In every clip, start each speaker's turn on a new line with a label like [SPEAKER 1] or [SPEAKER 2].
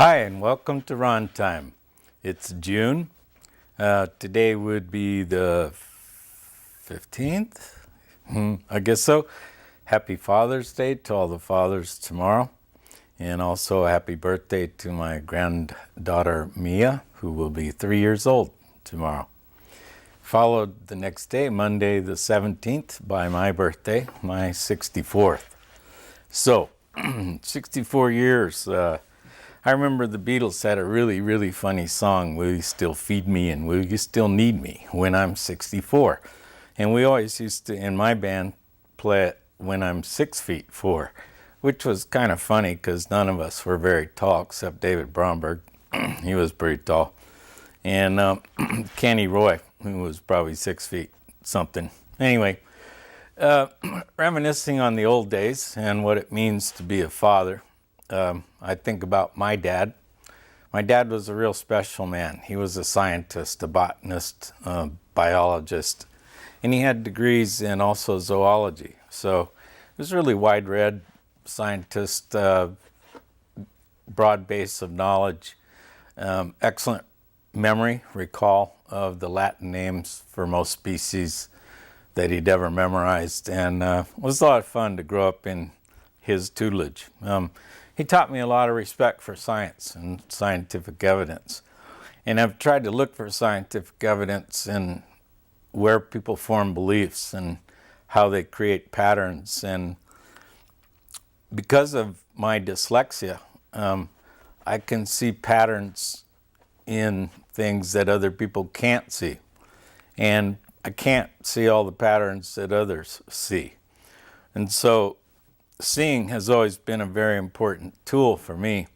[SPEAKER 1] Hi, and welcome to Rontime. It's June. Today would be the 15th? I guess so. Happy Father's Day to all the fathers tomorrow. And also a happy birthday to my granddaughter Mia, who will be 3 years old tomorrow. Followed the next day, Monday the 17th, by my birthday, my 64th. So, 64 years. I remember the Beatles had a really funny song, Will You Still Feed Me and Will You Still Need Me when I'm 64? And we always used to, in my band, play it when I'm 6'4", which was kind of funny because none of us were very tall except David Bromberg. He was pretty tall. And Kenny Roy, who was probably 6 feet something. Anyway, reminiscing on the old days and what it means to be a father. I think about my dad. My dad was a real special man. He was a scientist, a botanist, a biologist, and he had degrees in also zoology. So he was really wide-read scientist, broad base of knowledge, excellent memory, recall of the Latin names for most species that he'd ever memorized, and it was a lot of fun to grow up in his tutelage. He taught me a lot of respect for science and scientific evidence. And I've tried to look for scientific evidence in where people form beliefs and how they create patterns. And because of my dyslexia, I can see patterns in things that other people can't see. And I can't see all the patterns that others see. And so seeing has always been a very important tool for me,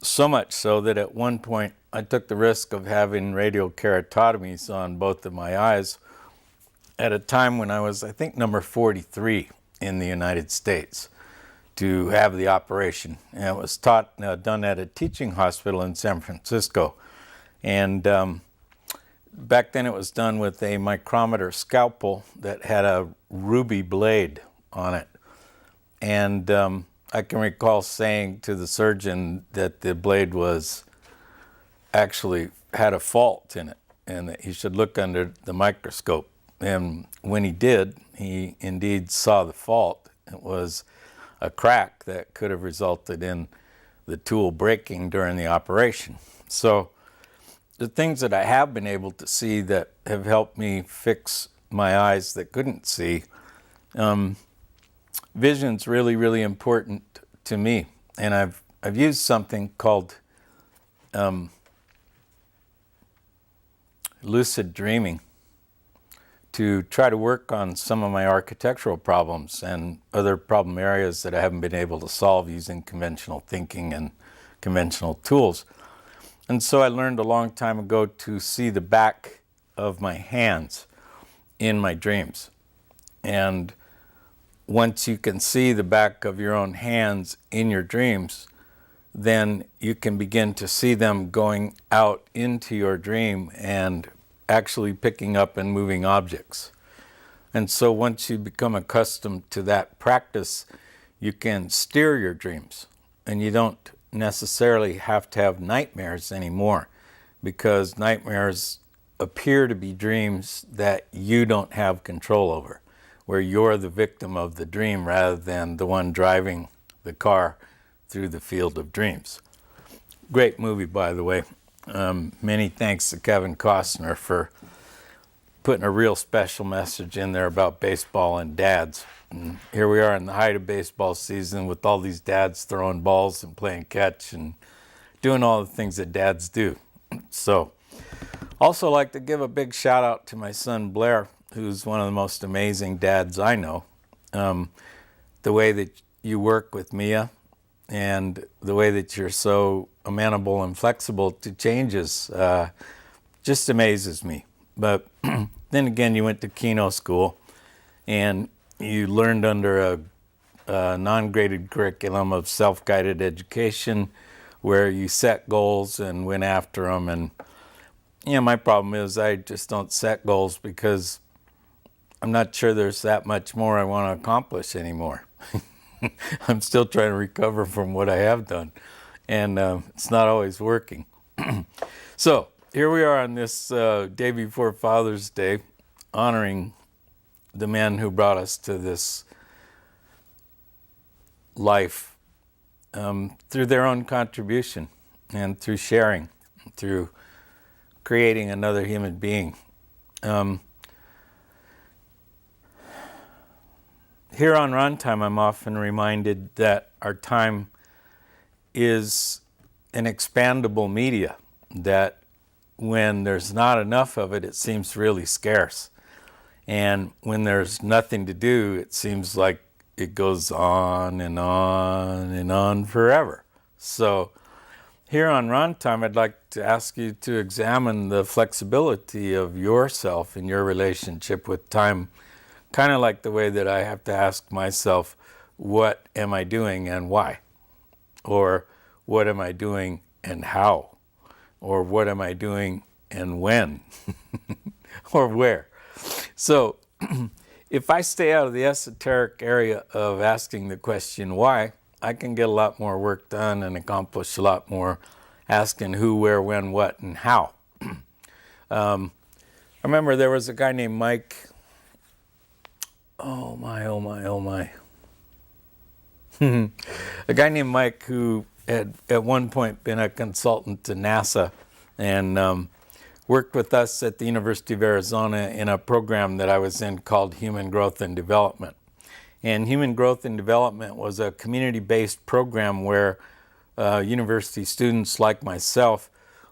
[SPEAKER 1] so much so that at one point I took the risk of having radial keratotomies on both of my eyes at a time when I was, I think, number 43 in the United States to have the operation. And it was done at a teaching hospital in San Francisco. And back then it was done with a micrometer scalpel that had a ruby blade on it. And I can recall saying to the surgeon that the blade was actually had a fault in it and that he should look under the microscope. And when he did, he indeed saw the fault. It was a crack that could have resulted in the tool breaking during the operation. So the things that I have been able to see that have helped me fix my eyes that couldn't see, vision's really important to me, and I've used something called lucid dreaming to try to work on some of my architectural problems and other problem areas that I haven't been able to solve using conventional thinking and conventional tools. And so I learned a long time ago to see the back of my hands in my dreams. And once you can see the back of your own hands in your dreams, then you can begin to see them going out into your dream and actually picking up and moving objects. And so once you become accustomed to that practice, you can steer your dreams. And you don't necessarily have to have nightmares anymore, because nightmares appear to be dreams that you don't have control over, where you're the victim of the dream rather than the one driving the car through the field of dreams. Great movie, by the way. Many thanks to Kevin Costner for putting a real special message in there about baseball and dads. And here we are in the height of baseball season with all these dads throwing balls and playing catch and doing all the things that dads do. So, also like to give a big shout out to my son Blair, who's one of the most amazing dads I know. The way that you work with Mia and the way that you're so amenable and flexible to changes just amazes me. But then again, you went to Kino school and you learned under a non-graded curriculum of self-guided education where you set goals and went after them. And my problem is I just don't set goals because I'm not sure there's that much more I want to accomplish anymore. I'm still trying to recover from what I have done. and it's not always working. So here we are on this day before Father's Day, honoring the men who brought us to this life through their own contribution and through sharing, through creating another human being. Here on Rontime, I'm often reminded that our time is an expandable media, that when there's not enough of it, it seems really scarce. And when there's nothing to do, it seems like it goes on and on and on forever. So here on Rontime, I'd like to ask you to examine the flexibility of yourself in your relationship with time, kind of like the way that I have to ask myself, what am I doing and why? Or what am I doing and how? Or what am I doing and when? Or where? So if I stay out of the esoteric area of asking the question why, I can get a lot more work done and accomplish a lot more asking who, where, when, what, and how. I remember there was a guy named Mike. Oh my. A guy named Mike who had at one point been a consultant to NASA and worked with us at the University of Arizona in a program that I was in called Human Growth and Development. And Human Growth and Development was a community-based program where university students like myself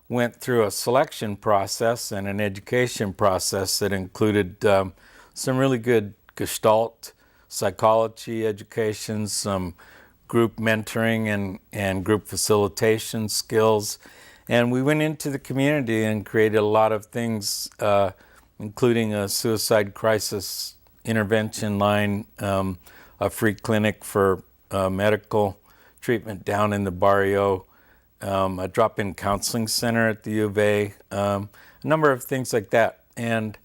[SPEAKER 1] went through a selection process and an education process that included some really good Gestalt psychology education, some group mentoring and group facilitation skills. And we went into the community and created a lot of things, including a suicide crisis intervention line, a free clinic for medical treatment down in the barrio, a drop-in counseling center at the U of A, a number of things like that. And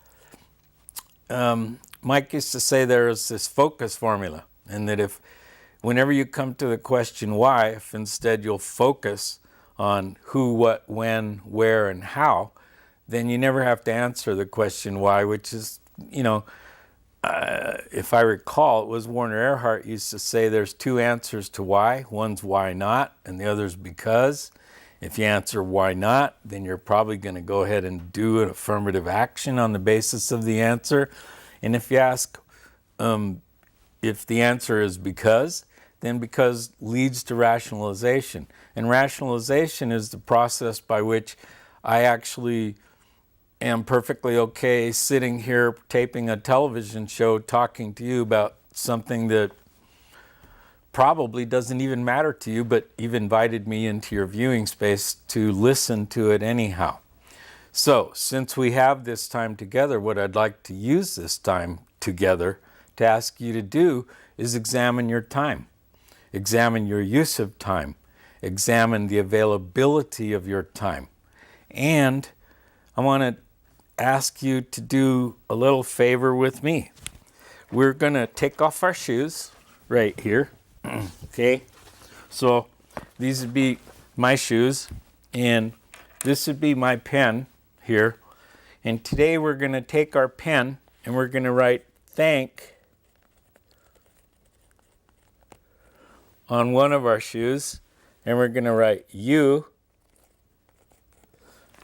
[SPEAKER 1] Mike used to say there is this focus formula, and that if whenever you come to the question why, if instead you'll focus on who, what, when, where, and how, then you never have to answer the question why, which is, if I recall, it was Werner Erhard used to say there's two answers to why. One's why not, and the other's because. If you answer why not, then you're probably going to go ahead and do an affirmative action on the basis of the answer. And if you ask if the answer is because, then because leads to rationalization. And rationalization is the process by which I actually am perfectly okay sitting here taping a television show talking to you about something that probably doesn't even matter to you, but you've invited me into your viewing space to listen to it anyhow. So since we have this time together, what I'd like to use this time together to ask you to do is examine your time. Examine your use of time. Examine the availability of your time. And I want to ask you to do a little favor with me. We're going to take off our shoes right here. Okay? So these would be my shoes, and this would be my pen here. And today we're going to take our pen and we're going to write thank on one of our shoes, and we're going to write you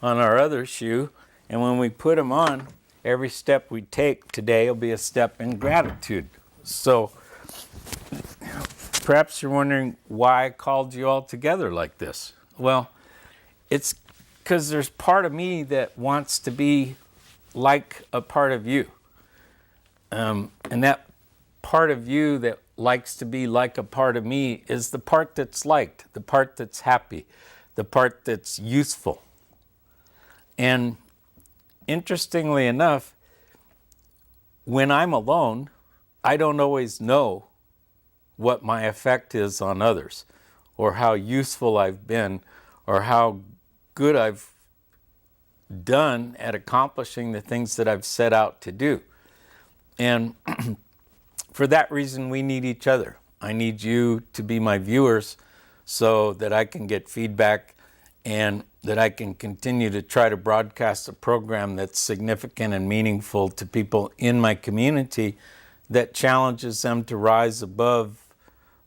[SPEAKER 1] on our other shoe. And when we put them on, every step we take today will be a step in gratitude. So perhaps you're wondering why I called you all together like this. Well, it's because there's part of me that wants to be like a part of you. And that part of you that likes to be like a part of me is the part that's liked, the part that's happy, the part that's useful. And interestingly enough, when I'm alone, I don't always know what my effect is on others, or how useful I've been, or how good I've done at accomplishing the things that I've set out to do. And for that reason, we need each other. I need you to be my viewers so that I can get feedback and that I can continue to try to broadcast a program that's significant and meaningful to people in my community that challenges them to rise above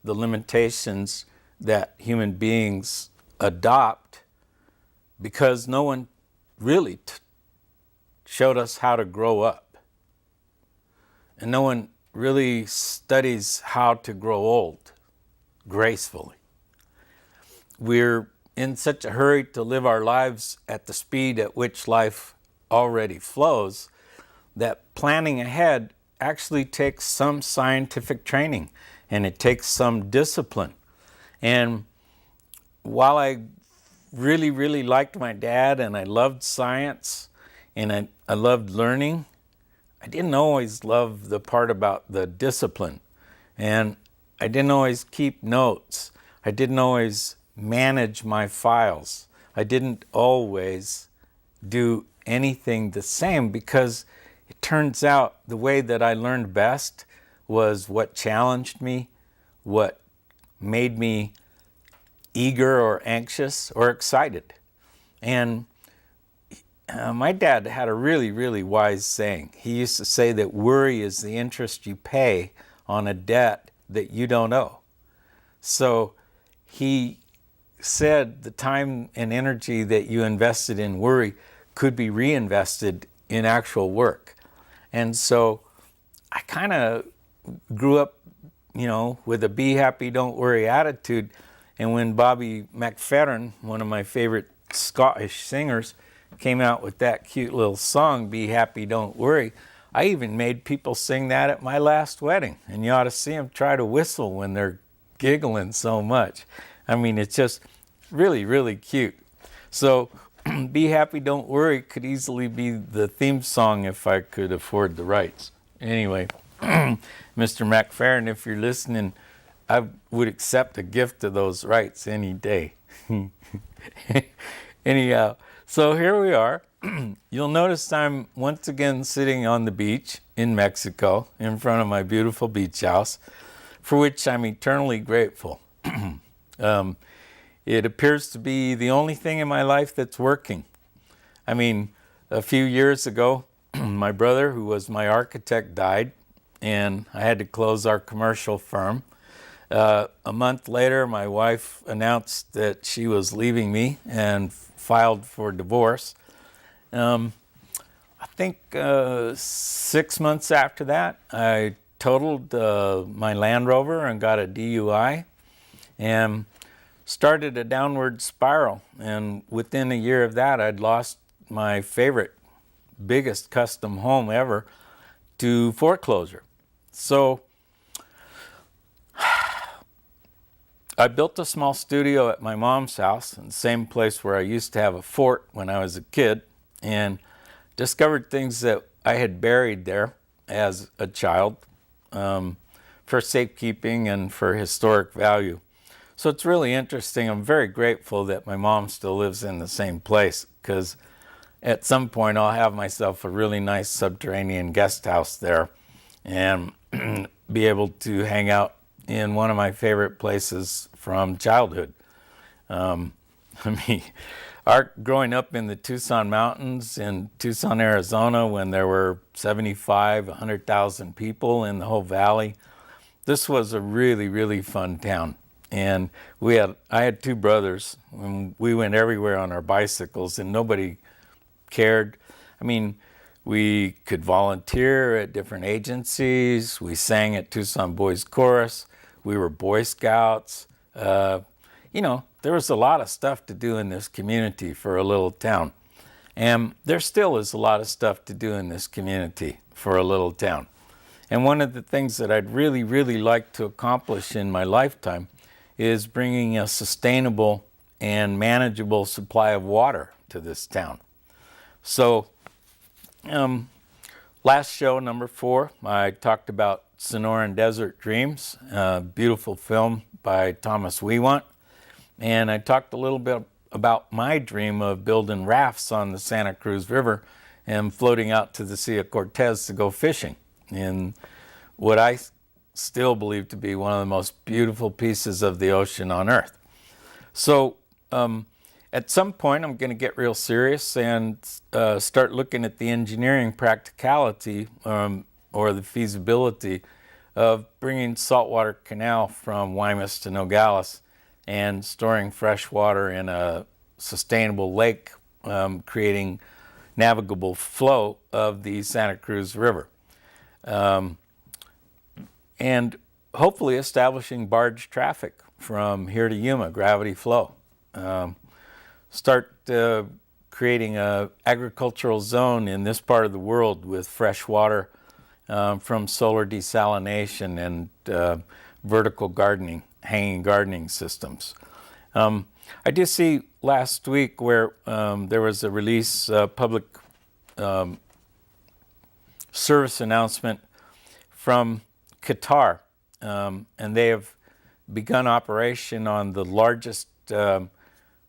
[SPEAKER 1] the limitations that human beings adopt, because no one really showed us how to grow up. And no one really studies how to grow old gracefully. We're in such a hurry to live our lives at the speed at which life already flows that planning ahead actually takes some scientific training and it takes some discipline. And while I really, really liked my dad and I loved science and I loved learning, I didn't always love the part about the discipline. And I didn't always keep notes. I didn't always manage my files. I didn't always do anything the same, because it turns out the way that I learned best was what challenged me, what made me eager or anxious or excited. And my dad had a really, really wise saying. He used to say that worry is the interest you pay on a debt that you don't owe. So he said the time and energy that you invested in worry could be reinvested in actual work. And so I kind of grew up, with a be happy, don't worry attitude. And when Bobby McFerrin, one of my favorite Scottish singers, came out with that cute little song, Be Happy, Don't Worry, I even made people sing that at my last wedding. And you ought to see them try to whistle when they're giggling so much. I mean, it's just really, really cute. So Be Happy, Don't Worry could easily be the theme song if I could afford the rights. Anyway, Mr. McFerrin, if you're listening, I would accept a gift of those rights any day. Anyhow, so here we are. You'll notice I'm once again sitting on the beach in Mexico in front of my beautiful beach house, for which I'm eternally grateful. It appears to be the only thing in my life that's working. I mean, a few years ago, my brother, who was my architect, died, and I had to close our commercial firm. A month later, my wife announced that she was leaving me and filed for divorce. I think 6 months after that, I totaled my Land Rover and got a DUI and started a downward spiral. And within a year of that, I'd lost my favorite, biggest custom home ever to foreclosure. So I built a small studio at my mom's house, in the same place where I used to have a fort when I was a kid, and discovered things that I had buried there as a child for safekeeping and for historic value. So it's really interesting. I'm very grateful that my mom still lives in the same place, because at some point I'll have myself a really nice subterranean guest house there and be able to hang out in one of my favorite places from childhood. Growing up in the Tucson Mountains in Tucson, Arizona, when there were 100,000 people in the whole valley, this was a really, really fun town. And I had two brothers, and we went everywhere on our bicycles, and nobody cared. I mean, we could volunteer at different agencies. We sang at Tucson Boys Chorus. We were Boy Scouts. There was a lot of stuff to do in this community for a little town. And there still is a lot of stuff to do in this community for a little town. And one of the things that I'd really, really like to accomplish in my lifetime is bringing a sustainable and manageable supply of water to this town. So, last show, number 4, I talked about Sonoran Desert Dreams, a beautiful film by Thomas Wewant. And I talked a little bit about my dream of building rafts on the Santa Cruz River and floating out to the Sea of Cortez to go fishing in what I still believe to be one of the most beautiful pieces of the ocean on earth. So at some point, I'm going to get real serious and start looking at the engineering practicality or the feasibility of bringing saltwater canal from Guaymas to Nogales and storing fresh water in a sustainable lake, creating navigable flow of the Santa Cruz River. And hopefully establishing barge traffic from here to Yuma, gravity flow. Start creating an agricultural zone in this part of the world with fresh water from solar desalination and vertical gardening, hanging gardening systems. I did see last week where there was a release, public service announcement from Qatar, and they have begun operation on the largest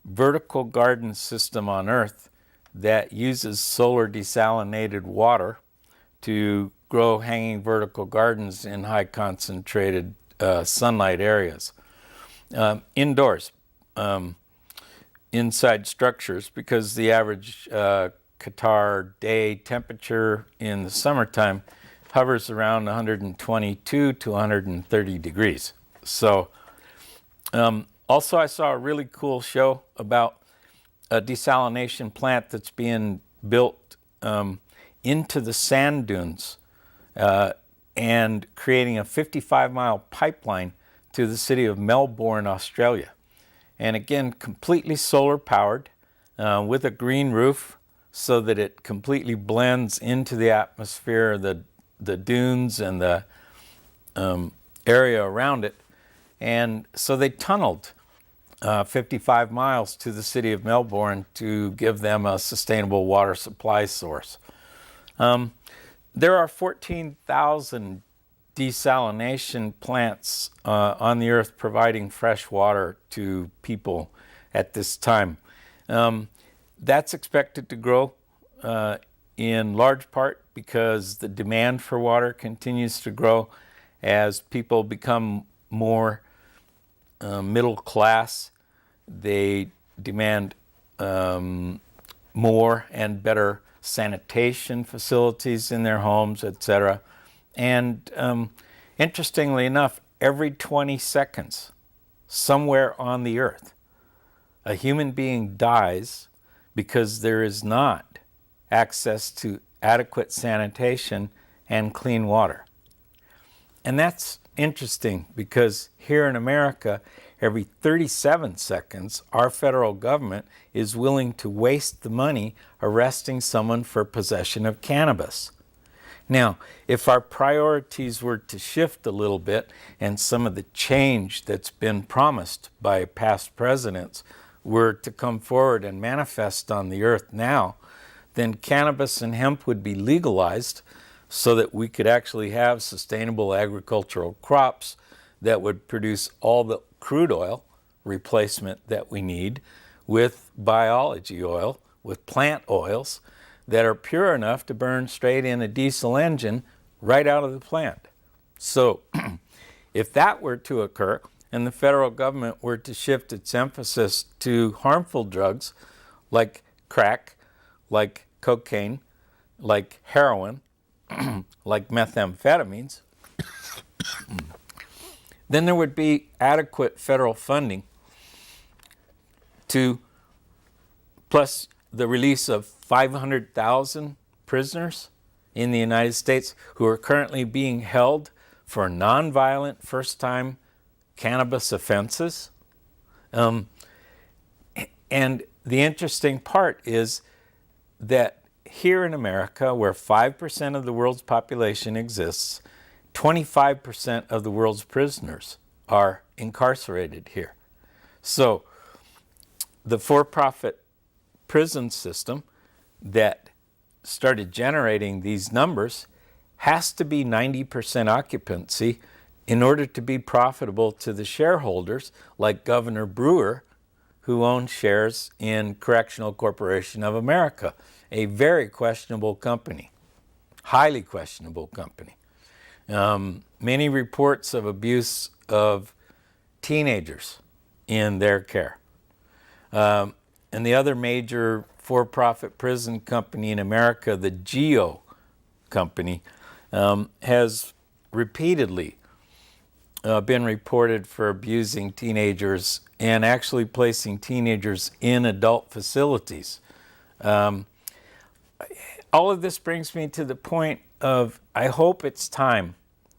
[SPEAKER 1] vertical garden system on Earth that uses solar desalinated water to grow hanging vertical gardens in high concentrated sunlight areas. Indoors, inside structures, because the average Qatar day temperature in the summertime hovers around 122 to 130 degrees. So also I saw a really cool show about a desalination plant that's being built into the sand dunes and creating a 55-mile pipeline to the city of Melbourne, Australia. And again, completely solar powered with a green roof so that it completely blends into the atmosphere, the dunes and the area around it. And so they tunneled 55 miles to the city of Melbourne to give them a sustainable water supply source. There are 14,000 desalination plants on the earth providing fresh water to people at this time. That's expected to grow in large part because the demand for water continues to grow as people become more middle class. They demand more and better sanitation facilities in their homes, etc. And interestingly enough, every 20 seconds, somewhere on the earth, a human being dies because there is not access to adequate sanitation and clean water. And that's interesting because here in America, every 37 seconds, our federal government is willing to waste the money arresting someone for possession of cannabis. Now, if our priorities were to shift a little bit and some of the change that's been promised by past presidents were to come forward and manifest on the earth now, then cannabis and hemp would be legalized so that we could actually have sustainable agricultural crops that would produce all the crude oil replacement that we need with biology oil, with plant oils that are pure enough to burn straight in a diesel engine right out of the plant. So if that were to occur and the federal government were to shift its emphasis to harmful drugs like crack, like cocaine, like heroin, like methamphetamines, then there would be adequate federal funding to, plus the release of 500,000 prisoners in the United States who are currently being held for nonviolent first-time cannabis offenses. And the interesting part is that here in America, where 5% of the world's population exists, 25% of the world's prisoners are incarcerated here. So the for-profit prison system that started generating these numbers has to be 90% occupancy in order to be profitable to the shareholders, like Governor Brewer, who owns shares in Correctional Corporation of America, a very questionable company, highly questionable company. Many reports of abuse of teenagers in their care. And the other major for-profit prison company in America, the GEO company, has repeatedly been reported for abusing teenagers and actually placing teenagers in adult facilities. All of this brings me to the point of, I hope it's time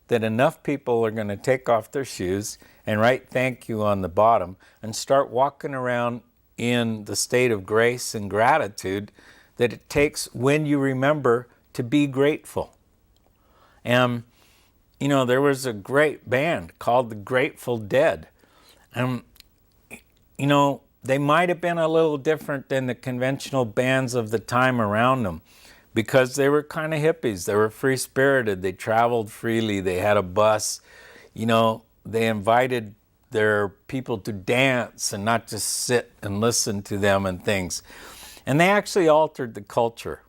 [SPEAKER 1] that enough people are going to take off their shoes and write thank you on the bottom and start walking around in the state of grace and gratitude that it takes when you remember to be grateful. And, you know, there was a great band called the Grateful Dead. And, you know, they might have been a little different than the conventional bands of the time around them because they were kind of hippies. They were free-spirited. They traveled freely. They had a bus. You know, they invited their people to dance and not just sit and listen to them and things. And they actually altered the culture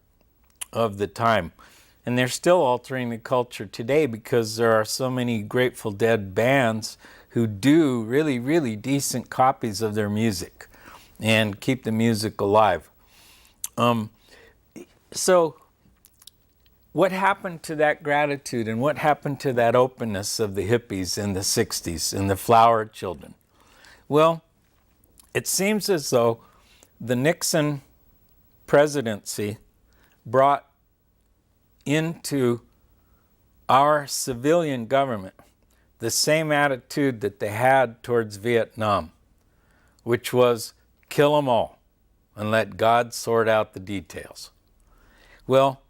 [SPEAKER 1] of the time. And they're still altering the culture today because there are so many Grateful Dead bands who do really, really decent copies of their music and keep the music alive. So what happened to that gratitude and what happened to that openness of the hippies in the 60s and the flower children? Well, it seems as though the Nixon presidency brought into our civilian government the same attitude that they had towards Vietnam, which was kill them all and let God sort out the details. Well,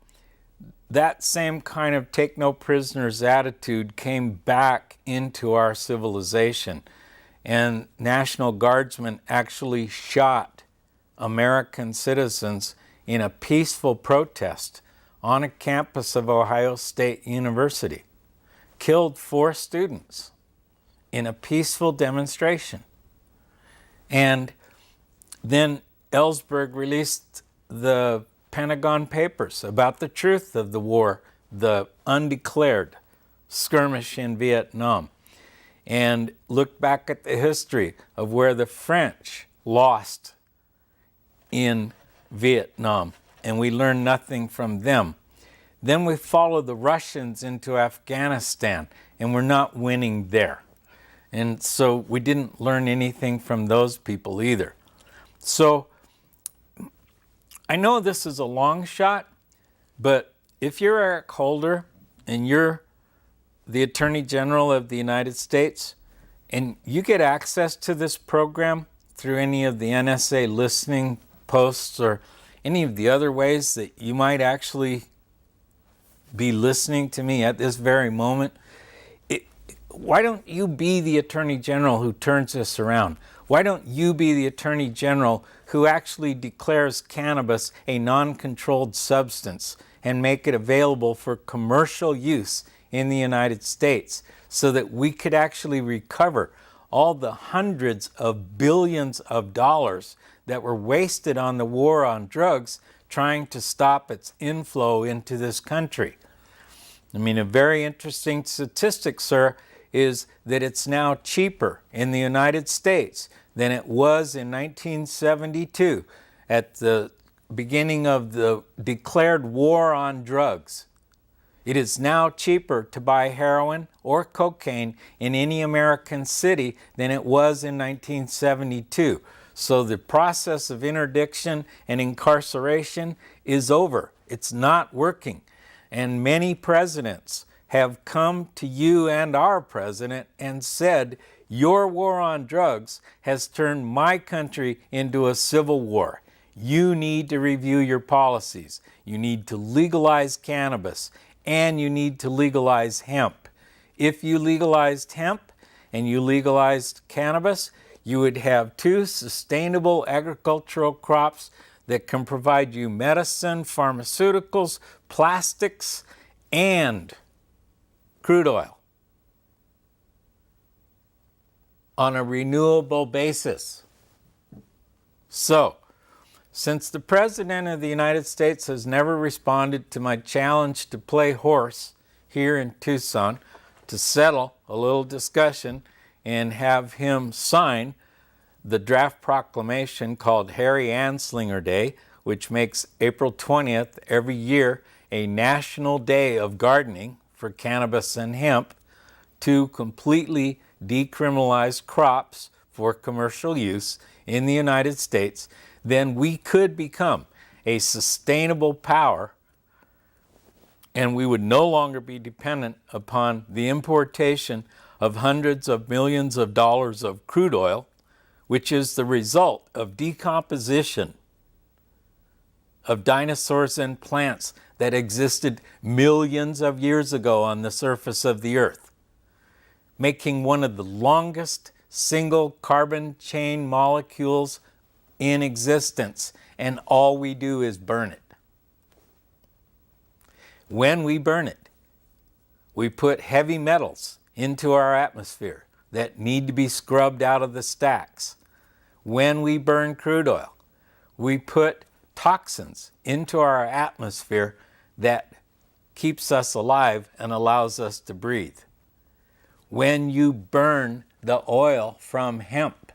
[SPEAKER 1] that same kind of take no prisoners attitude came back into our civilization, and National Guardsmen actually shot American citizens in a peaceful protest on a campus of Ohio State University, killed 4 students in a peaceful demonstration. And then Ellsberg released the Pentagon Papers about the truth of the war, the undeclared skirmish in Vietnam, and looked back at the history of where the French lost in Vietnam, and we learned nothing from them. Then we followed the Russians into Afghanistan, and we're not winning there. And so we didn't learn anything from those people either. So I know this is a long shot, but if you're Eric Holder and you're the Attorney General of the United States and you get access to this program through any of the NSA listening posts or any of the other ways that you might actually be listening to me at this very moment, why don't you be the Attorney General who turns this around? Why don't you be the Attorney General who actually declares cannabis a non-controlled substance and make it available for commercial use in the United States so that we could actually recover all the hundreds of billions of dollars that were wasted on the war on drugs trying to stop its inflow into this country? I mean, a very interesting statistic, sir, is that it's now cheaper in the United States than it was in 1972 at the beginning of the declared war on drugs. It is now cheaper to buy heroin or cocaine in any American city than it was in 1972. So the process of interdiction and incarceration is over. It's not working. And many presidents have come to you and our president and said, your war on drugs has turned my country into a civil war. You need to review your policies. You need to legalize cannabis and you need to legalize hemp. If you legalized hemp and you legalized cannabis, you would have 2 sustainable agricultural crops that can provide you medicine, pharmaceuticals, plastics, and crude oil on a renewable basis. So, since the President of the United States has never responded to my challenge to play horse here in Tucson to settle a little discussion and have him sign the draft proclamation called Harry Anslinger Day, which makes April 20th every year a national day of gardening for cannabis and hemp, to completely decriminalize crops for commercial use in the United States, then we could become a sustainable power, and we would no longer be dependent upon the importation of hundreds of millions of dollars of crude oil, which is the result of decomposition of dinosaurs and plants that existed millions of years ago on the surface of the earth, making one of the longest single carbon chain molecules in existence, and all we do is burn it. When we burn it, we put heavy metals into our atmosphere that need to be scrubbed out of the stacks. When we burn crude oil, we put toxins into our atmosphere that keeps us alive and allows us to breathe. When you burn the oil from hemp,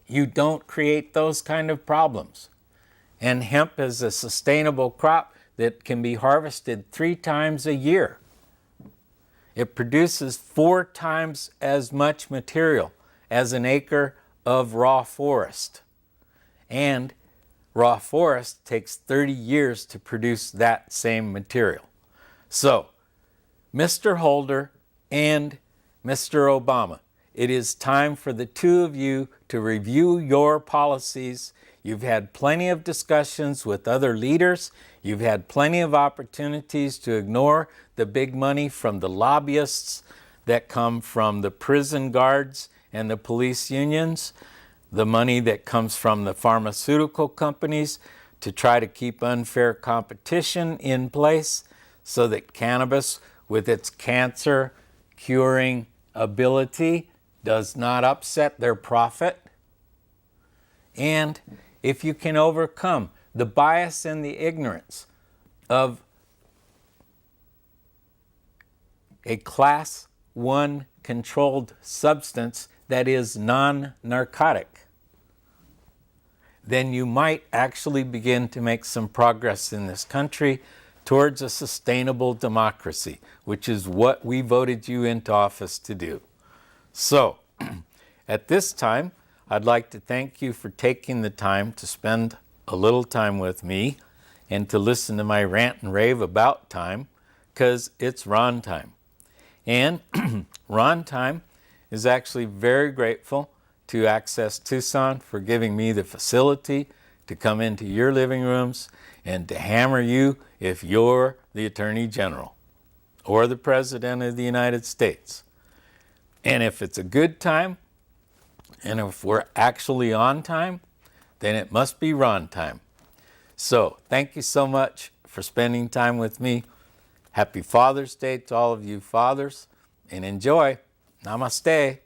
[SPEAKER 1] you don't create those kind of problems. And hemp is a sustainable crop that can be harvested 3 times a year. It produces 4 times as much material as an acre of raw forest. And raw forest takes 30 years to produce that same material. So, Mr. Holder and Mr. Obama, it is time for the two of you to review your policies. You've had plenty of discussions with other leaders. You've had plenty of opportunities to ignore the big money from the lobbyists that come from the prison guards and the police unions, the money that comes from the pharmaceutical companies to try to keep unfair competition in place so that cannabis, with its cancer-curing ability, does not upset their profit. And if you can overcome the bias and the ignorance of a class 1 controlled substance that is non-narcotic, then you might actually begin to make some progress in this country towards a sustainable democracy, which is what we voted you into office to do. So, at this time, I'd like to thank you for taking the time to spend a little time with me and to listen to my rant and rave about time, because it's Ron time. And Ron time is actually very grateful to Access Tucson for giving me the facility to come into your living rooms and to hammer you if you're the Attorney General or the President of the United States. And if it's a good time, and if we're actually on time, then it must be Ron time. So thank you so much for spending time with me. Happy Father's Day to all of you fathers, and enjoy. Namaste.